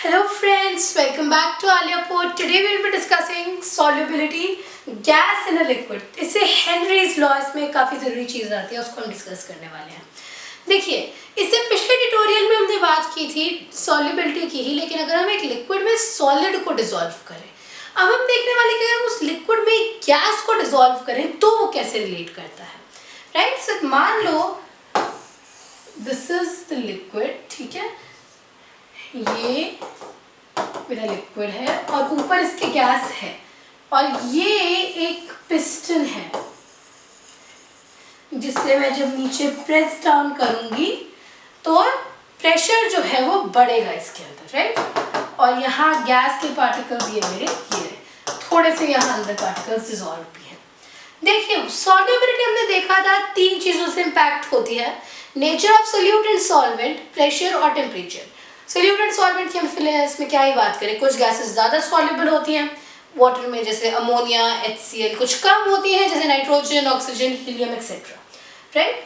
Hello friends, welcome back to Alia Port. Today we will be discussing solubility gas in a liquid. इससे Henry's law इसमें काफ़ी ज़रूरी चीज़ आती है, उसको हम डिस्कस करने वाले हैं. देखिए, इससे पिछले ट्यूटोरियल में हमने बात की थी सॉल्युबिलिटी की ही, लेकिन अगर हम एक लिक्विड में सॉलिड को डिसॉल्व करें, अब हम देखने वाले कि अगर उस लिक्विड में गैस को डिसॉल्व करें तो वो कैसे रिलेट करता है. राइट, सो मान लो दिस इज द लिक्विड, ठीक है, ये मेरा लिक्विड है और ऊपर इसके गैस है और ये एक पिस्टन है जिससे मैं जब नीचे प्रेस डाउन करूंगी तो प्रेशर जो है वो बढ़ेगा इसके अंदर. राइट, और यहाँ गैस के पार्टिकल्स ये मेरे ये थोड़े से यहाँ अंदर पार्टिकल्स डिसॉल्व भी हैं. देखिए, सॉल्युबिलिटी हमने देखा था तीन चीज़ों से इम्पैक्ट होती है: nature of solute and solvent, pressure और टेम्परेचर. सोल्यूट एंड सॉल्वेंट की हम फिलहाल इसमें क्या ही बात करें, कुछ गैसेस ज़्यादा सॉल्युबल होती हैं वाटर में, जैसे अमोनिया, HCl, कुछ कम होती हैं जैसे nitrogen, oxygen, helium etcetera. Right,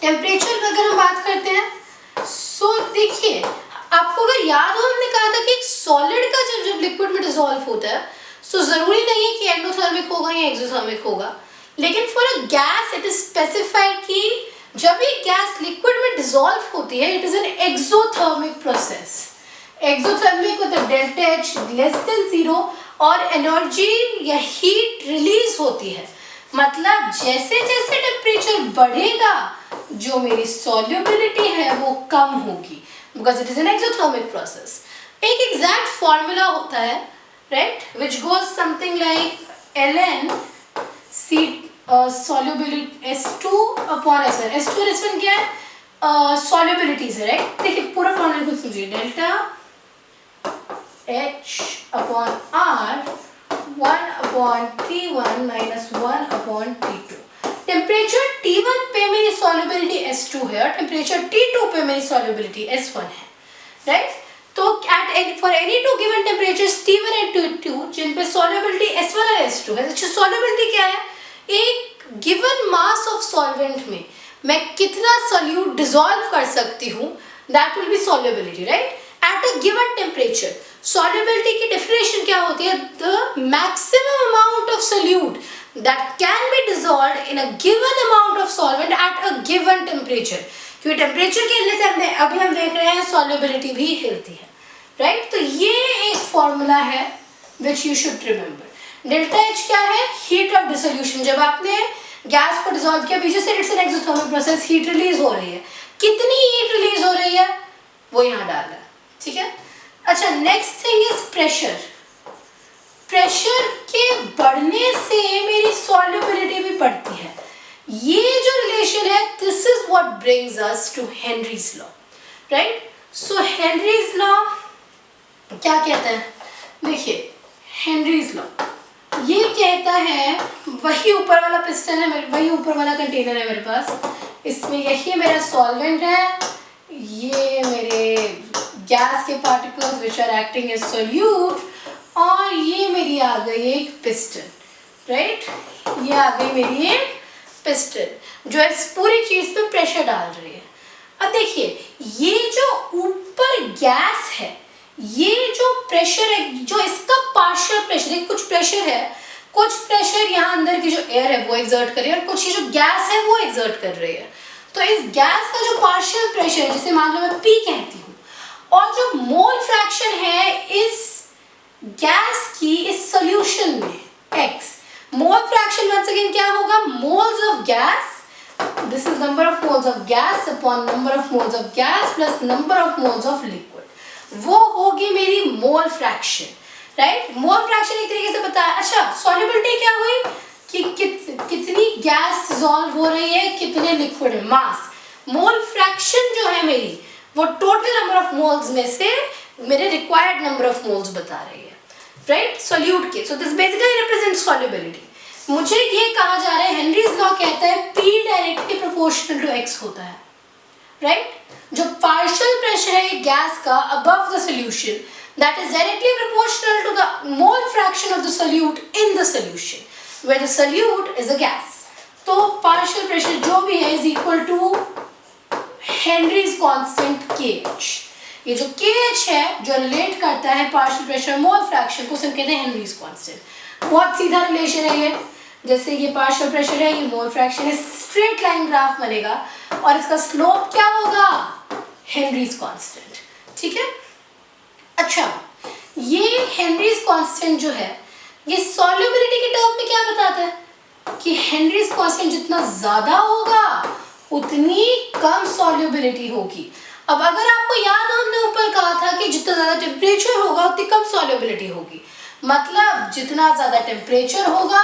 temperature की अगर हम बात करते हैं, सो देखिए, आपको अगर याद हो हमने कहा था कि एक सॉलिड का जब लिक्विड में डिसॉल्व होता है तो ज़रूरी नहीं है कि एंडोथर्मिक होगा या एक्सोथर्मिक होगा, लेकिन for a gas it is specified कि जब एक गैस लिक्विड में डिसॉल्व होती है it is an exothermic process. Exothermic मतलब डेल्टा H लेस देन 0 और एनर्जी या हीट रिलीज होती है. मतलब जैसे जैसे टेम्परेचर बढ़ेगा जो मेरी सॉल्युबिलिटी है वो कम होगी, because it is an exothermic process. एक एग्जैक्ट फॉर्मूला होता है, right, which goes something like ln C solubility S2 upon S1. S2 और S1 क्या है? सॉल्युबिलिटी है. राइट, देखिए पूरा फॉर्मूला को समझिए. Delta H upon R 1 upon T1 minus 1 upon T2. Temperature T1 पे मेरी सॉल्युबिलिटी S2 है और टेम्परेचर T2 पे मेरी सॉल्युबिलिटी S1 है. राइट, तो for any two given temperatures T1 and T2 जिन पे सॉल्युबिलिटी S1 और S2 है. अच्छा, सॉल्युबिलिटी क्या है? एक गिवन मास ऑफ सॉल्वेंट में मैं कितना सोल्यूट डिसॉल्व कर सकती हूँ, that will be solubility. Right, at a given temperature solubility की डेफिनेशन क्या होती है? The maximum amount of solute that can be dissolved in a given amount of solvent at a given temperature. क्योंकि temperature के हिलने से अभी हम देख रहे हैं सॉल्युबिलिटी भी हिलती है. राइट, तो ये एक फॉर्मूला है which you should remember. Delta H क्या है? Heat of dissolution. जब आपने गैस को डिसॉल्व किया, बीच से it's an exothermic process, heat release हो रही है. कितनी हीट रिलीज हो रही है वो यहाँ डालना है. ठीक है. अच्छा, next thing is pressure. Pressure के बढ़ने से मेरी सॉल्युबिलिटी भी बढ़ती है. ये जो रिलेशन है, this is what brings us to Henry's law. Right, so Henry's law क्या कहता है? देखिए, हेनरीज लॉ ये कहता है, वही ऊपर वाला पिस्टन है, वही ऊपर वाला कंटेनर है मेरे पास, इसमें यही मेरा सॉल्वेंट है, ये मेरे गैस के particles which are acting as solute, और ये मेरी आ गई एक पिस्टन. राइट, ये आ गई मेरी एक पिस्टन जो इस पूरी चीज पे प्रेशर डाल रही है. अब देखिए, ये जो ऊपर गैस है, ये जो प्रेशर है, जो इसका पार्शियल प्रेशर है, कुछ प्रेशर है, कुछ प्रेशर यहाँ अंदर की जो एयर है वो एक्सर्ट कर रही है और कुछ ये जो गैस है वो एक्सर्ट कर रही है. तो इस गैस का जो पार्शियल प्रेशर है, जिसे मान लो मैं P कहती हूँ, और जो मोल फ्रैक्शन है इस गैस की इस सोल्यूशन में X, mole fraction once again क्या होगा? Moles of gas, this is number of moles of gas upon number of moles of gas plus number of moles of liquid. वो होगी मेरी mole fraction. Right, mole fraction एक तरीके से बताया. अच्छा, सॉल्युबिलिटी क्या हुई कि कितनी गैस डिसॉल्व हो रही है, कितने लिक्विड में, मास. मोल फ्रैक्शन जो है मेरी, वो टोटल नंबर ऑफ मोल्स में से मेरे रिक्वायर्ड नंबर ऑफ मोल्स बता रही है. राइट, सोल्यूट के. So this basically represent solubility. मुझे ये कहा जा रहा है, हेनरीज लॉ कहता है P directly proportional to X होता है. राइट, जो पार्शियल प्रेशर है गैस का above the solution, that is directly proportional to the mole fraction of the solute in the solution where the solute is a gas. तो partial pressure जो भी है is equal to Henry's constant KH. ये जो KH है जो relate करता है पार्शियल प्रेशर मोल फ्रैक्शन को, हम कहते हैं हेनरीज कांस्टेंट। बहुत सीधा रिलेशन है ये, जैसे ये पार्शियल प्रेशर है, ये मोल फ्रैक्शन है, स्ट्रेट लाइन ग्राफ बनेगा और इसका स्लोप क्या होगा, हेनरीज कांस्टेंट। ठीक है, अच्छा ये हेनरीज कांस्टेंट जो है ये सॉल्युबिलिटी के टर्म में क्या बताता है कि हेनरीज कांस्टेंट जितना ज्यादा होगा उतनी कम सॉल्युबिलिटी होगी। अब अगर आपको याद हो, हमने ऊपर कहा था कि जितना ज्यादा टेम्परेचर होगा उतनी कम सॉल्युबिलिटी होगी, मतलब जितना ज्यादा टेम्परेचर होगा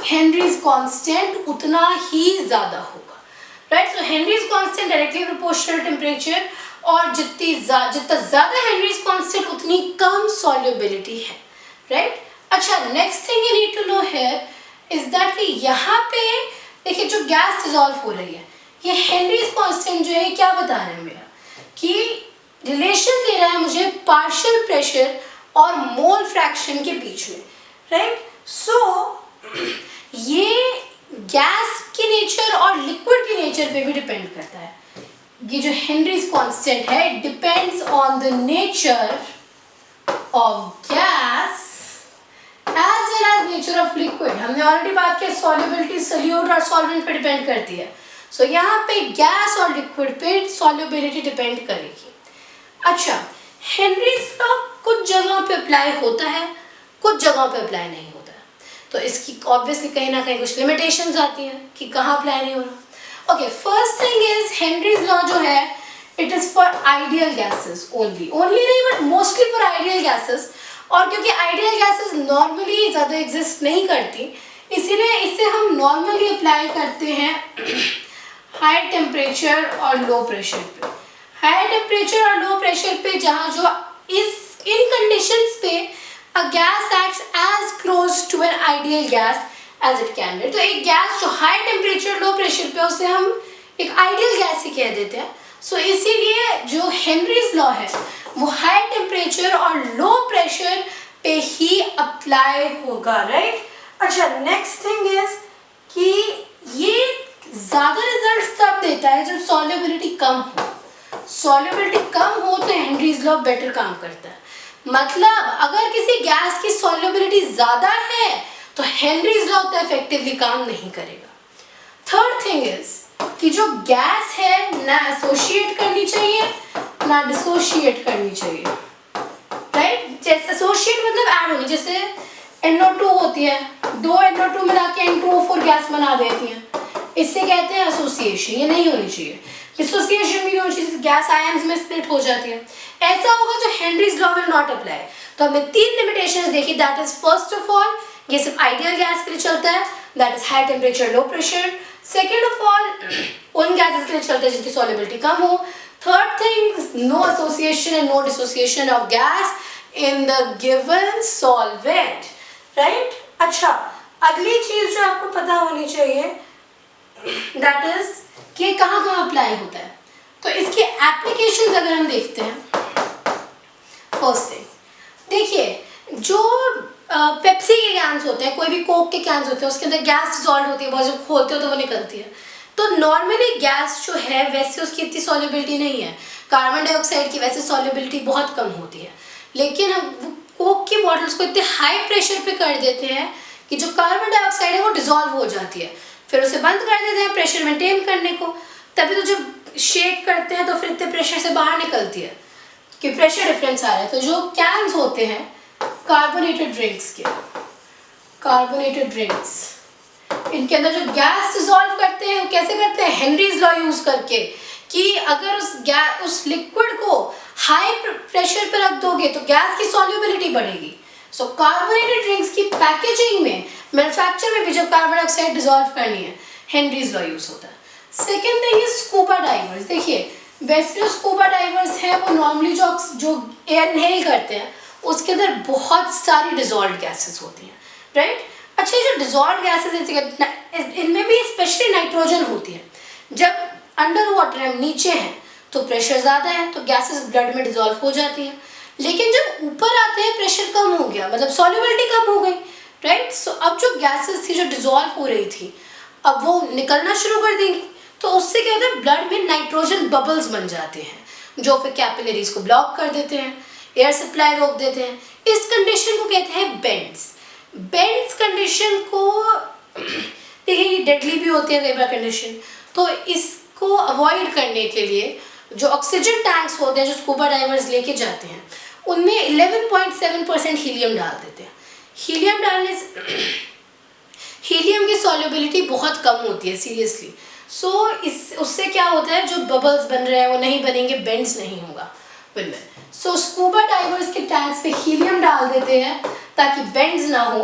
हेनरीज कांस्टेंट उतना ही ज्यादा होगा, right. So Henry's constant directly proportional temperature, और जितना ज्यादा हेनरीज कांस्टेंट उतनी कम सॉल्युबिलिटी है, राइट। अच्छा, next thing you need to know here is that कि यहाँ पे देखिए जो गैस डिसॉल्व हो रही है, ये हेनरीज कांस्टेंट जो है क्या बता रहे हैं मेरा कि रिलेशन दे रहा है मुझे पार्शियल प्रेशर और मोल फ्रैक्शन के बीच में, राइट। सो ये गैस के नेचर और लिक्विड के नेचर पे भी डिपेंड करता है। ये जो हेनरीज कांस्टेंट है it depends on the nature of gas as well as nature of liquid. हमने ऑलरेडी बात की सॉल्युबिलिटी सोल्यूट और सॉल्वेंट पे डिपेंड करती है, सो यहाँ पे गैस और लिक्विड पे सॉल्युबिलिटी डिपेंड करेगी। अच्छा, हेनरीज लॉ कुछ जगहों पे अप्लाई होता है, कुछ जगहों पे अप्लाई नहीं होता है, तो इसकी ऑब्वियसली कहीं ना कहीं कुछ लिमिटेशंस आती हैं कि कहाँ अप्लाई नहीं हो रहा। Okay, first thing is Henry's law जो है it is for ideal gases only नहीं but mostly for ideal gases, और क्योंकि आइडियल गैसेस नॉर्मली ज़्यादा एग्जिस्ट नहीं करती इसीलिए इसे हम नॉर्मली अप्लाई करते हैं हाई टेम्परेचर और लो प्रेशर पे। हाई टेम्परेचर और लो प्रेशर पे जहाँ जो इन कंडीशंस पे a gas acts as close to an ideal gas as it can be. तो एक गैस जो हाई टेम्परेचर लो प्रेशर पे उसे हम एक आइडियल गैस ही कह देते हैं। सो इसीलिए जो हेनरीज लॉ है वो हाई टेम्परेचर और लो प्रेशर पे ही अप्लाई होगा, राइट। अच्छा, नेक्स्ट थिंग इज कि ये ज्यादा रिजल्ट तब देता है जब सॉल्युबिलिटी कम हो। सॉल्युबिलिटी कम हो तो हेनरीज लॉ बेटर काम करता है, मतलब अगर किसी गैस की सॉल्युबिलिटी ज्यादा है तो हेनरीज लॉ उतना इफेक्टिवली काम नहीं करेगा। थर्ड थिंग इज कि जो गैस है ना एसोसिएट करनी चाहिए ना डिसोशिएट करनी चाहिए, राइट। जैसे एसोसिएट मतलब ऐड होनी, जैसे NO2 होती है, दो NO2 मिला के N2O4 गैस बना देती हैं, इससे कहते हैं एसोसिएशन। ये नहीं होनी चाहिए, डिसोसिएशन भी नहीं होनी चाहिए, गैस आयंस में स्प्लिट हो जाती है। ऐसा होगा जो Henry's law will not apply. तो हमने 3 लिमिटेशंस देखी, that is first of all ये सिर्फ आइडियल गैस के लिए चलता है, that is high temperature low pressure. Second of all उन गैसेस के लिए चलता है जिनकी सॉल्युबिलिटी कम हो। Third thing, no association and no dissociation of gas in the given solvent, right. अच्छा, अगली चीज जो आपको पता होनी चाहिए दैट इज कि कहाँ कहाँ अप्लाई होता है। तो इसके एप्लीकेशंस अगर हम देखते हैं, फर्स्ट थिंग देखिए जो पेप्सी के कैंस होते हैं, कोई भी कोक के कैंस होते हैं, उसके अंदर गैस डिसॉल्व होती है, बहुत जब खोलते हो तो वो निकलती है। तो नॉर्मली गैस जो है वैसे उसकी इतनी सॉल्युबिलिटी नहीं है, कार्बन डाइऑक्साइड की वैसे सॉल्युबिलिटी बहुत कम होती है, लेकिन हम कोक की बॉटल्स को इतने हाई प्रेशर पे कर देते हैं कि जो कार्बन डाइऑक्साइड है वो डिसॉल्व हो जाती है, फिर उसे बंद कर देते हैं प्रेशर मेंटेन करने को, तभी तो जब शेक करते हैं तो फिर इतने प्रेशर से बाहर निकलती है कि प्रेशर डिफरेंस आ रहा है। तो जो कैंस होते हैं कार्बोनेटेड ड्रिंक्स के, कार्बोनेटेड ड्रिंक्स, इनके अंदर जो गैस डिसॉल्व करते हैं वो कैसे करते हैं, हेनरीज लॉ यूज करके कि अगर उस लिक्विड को हाई प्रेशर पर रख दोगे तो गैस की सॉल्युबिलिटी बढ़ेगी। सो कार्बोनेटेड ड्रिंक्स की पैकेजिंग में, मैन्युफैक्चर में भी जब कार्बन डाइऑक्साइड डिसॉल्व करनी है हेनरीज लॉ यूज होता है। Second thing is scuba divers. देखिए वैसे जो स्कूबा डाइवर्स हैं वो नॉर्मली जो एयर इनहेल करते हैं उसके अंदर बहुत सारी डिसॉल्व गैसेस होती हैं, राइट। अच्छा, ये जो डिसॉल्व गैसेस इनमें भी स्पेशली नाइट्रोजन होती है। जब अंडर वाटर हम नीचे हैं तो प्रेशर ज़्यादा है तो गैसेस ब्लड में डिसॉल्व हो जाती हैं, लेकिन जब ऊपर आते हैं प्रेशर कम हो गया, मतलब सॉल्युबिलिटी कम हो गई, राइट। सो अब जो गैसेस थी जो डिसॉल्व हो रही थी अब वो निकलना शुरू कर देंगी, तो उससे क्या होता है ब्लड में नाइट्रोजन बबल्स बन जाते हैं, जो फिर कैपिलरीज को ब्लॉक कर देते हैं, एयर सप्लाई रोक देते हैं। इस कंडीशन को कहते हैं बेंड्स। बेंड्स कंडीशन को देखिए ये डेडली भी होती है कई बार कंडीशन, तो इसको अवॉइड करने के लिए जो ऑक्सीजन टैंक्स होते हैं जो स्कूबा डाइवर्स लेके जाते हैं उनमें 11.7% हीलियम डाल देते हैं। हीलियम डालने से हीलियम की सॉल्युबिलिटी बहुत कम होती है सीरियसली। सो उससे क्या होता है, जो बबल्स बन रहे हैं वो नहीं बनेंगे, बेंड्स नहीं होगा बिल्कुल। सो स्कूबा डाइवर्स के टैंक्स पे हीलियम डाल देते हैं ताकि बेंड्स ना हो।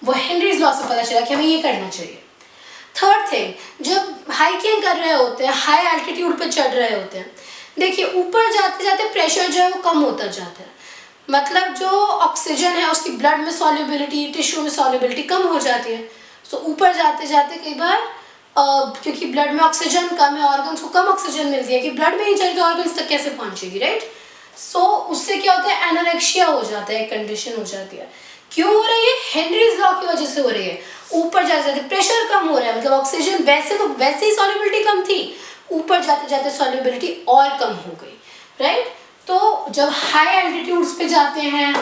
वो हेनरीज लॉ से पता चला कि हमें ये करना चाहिए। थर्ड थिंग, जब हाइकिंग कर रहे होते हैं, हाई एल्टीट्यूड पे चढ़ रहे होते हैं, देखिए ऊपर जाते जाते प्रेशर जो है वो कम होता जाता है, मतलब जो ऑक्सीजन है उसकी ब्लड में सॉल्युबिलिटी, टिश्यू में सॉल्युबिलिटी कम हो जाती है। सो ऊपर जाते जाते कई बार क्योंकि ब्लड में ऑक्सीजन कम है, ऑर्गन्स को कम ऑक्सीजन मिलती है कि ब्लड में ही चाहिए तो ऑर्गन्स तक कैसे पहुंचेगी, राइट। सो उससे क्या होता है, एनोरेक्सिया हो जाता है, कंडीशन हो जाती है। क्यों हो रही है, हेनरीज लॉ की वजह से हो रही है। ऊपर जाते जाते प्रेशर कम हो रहा है, मतलब ऑक्सीजन वैसे ही सॉल्युबिलिटी कम थी, ऊपर जाते जाते सॉल्युबिलिटी और कम हो गई, राइट। तो जब हाई एल्टीट्यूड्स पे जाते हैं,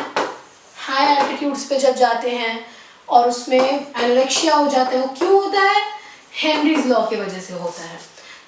हाई एल्टीट्यूड्स पे जब जाते हैं और उसमें एनोरेक्सिया हो जाता है, वो क्यों होता है, हेनरीज लॉ की वजह से होता है।